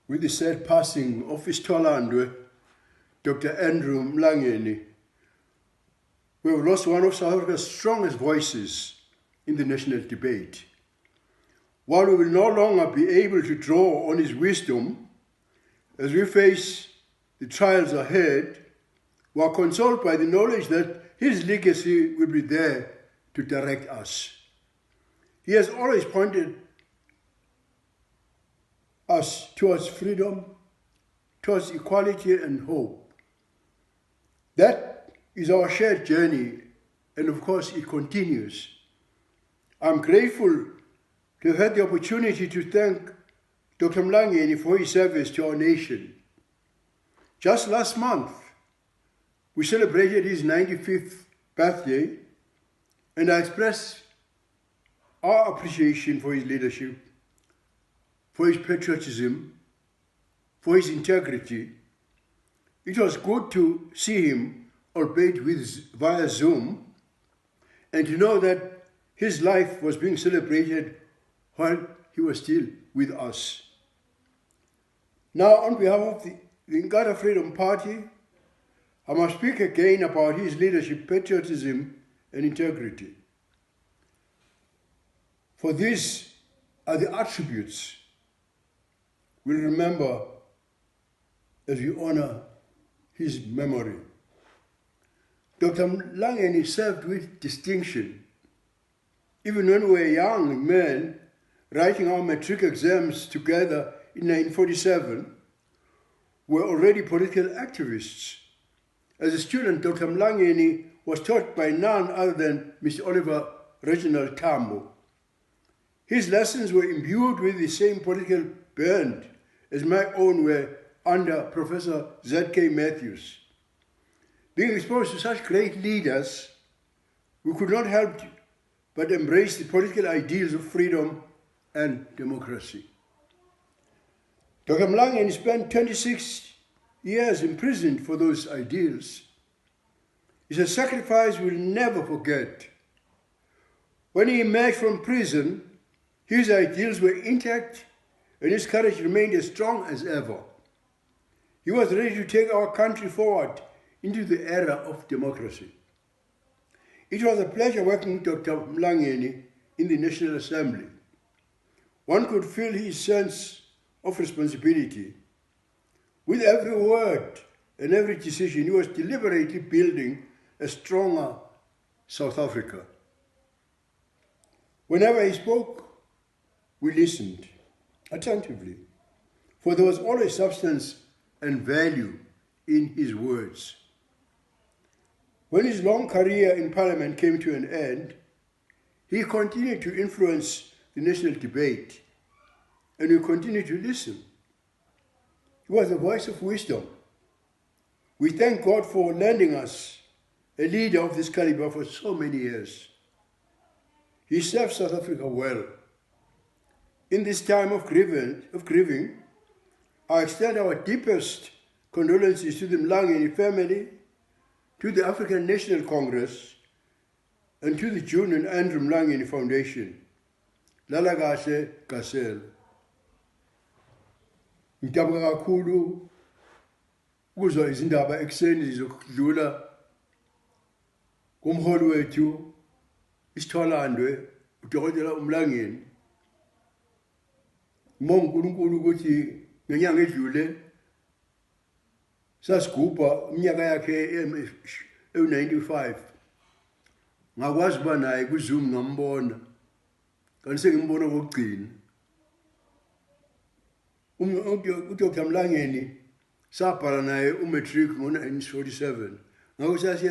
with the sad passing of his Tolandwe, Dr. Andrew Mlangeni, we have lost one of South Africa's strongest voices in the national debate. While we will no longer be able to draw on his wisdom as we face the trials ahead, we are consoled by the knowledge that his legacy will be there to direct us. He has always pointed us towards freedom, towards equality and hope. That is our shared journey, and of course it continues. I'm grateful to have had the opportunity to thank Dr. Mlangeni for his service to our nation. Just last month, we celebrated his 95th birthday, and I express our appreciation for his leadership, for his patriotism, for his integrity. It was good to see him, albeit via Zoom, and to know that his life was being celebrated while he was still with us. Now, on behalf of the Inkatha Freedom Party, I must speak again about his leadership, patriotism, and integrity. For these are the attributes we'll remember as we honor his memory. Dr. Mlangeni served with distinction. Even when we were young men writing our matric exams together in 1947, we were already political activists. As a student, Dr. Mlangeni was taught by none other than Mr. Oliver Reginald Tambo. His lessons were imbued with the same political bent as my own were under Professor Z.K. Matthews. Being exposed to such great leaders, we could not help but embrace the political ideals of freedom and democracy. Dr. Mlangeni spent 26 years imprisoned for those ideals. It's a sacrifice we'll never forget. When he emerged from prison, his ideals were intact and his courage remained as strong as ever. He was ready to take our country forward into the era of democracy. It was a pleasure working with Dr. Mlangeni in the National Assembly. One could feel his sense of responsibility. With every word and every decision, he was deliberately building a stronger South Africa. Whenever he spoke, we listened attentively, for there was always substance and value in his words. When his long career in Parliament came to an end, he continued to influence the national debate, and we continued to listen. He was a voice of wisdom. We thank God for lending us a leader of this caliber for so many years. He served South Africa well. In this time of grieving, I extend our deepest condolences to the Mlangeni family, to the African National Congress, and to the June and Andrew Mlangeni Foundation. Lala kahle Kasel. Ngithokoza kakhulu ukuzwa izindaba ekseni zokudlula kumholi wethu isitholandwe uDokotela Mlangeni. Ngibonga uNkulunkulu ukuthi ngenyanga edlule sasigubha iminyaka yakhe e95. Ngakwazi uba naye kuZoom ngambona. Kanti sengimbona kokugcina. uDr. Mlangeni sabhala naye umatric ngo-1947. Ngakho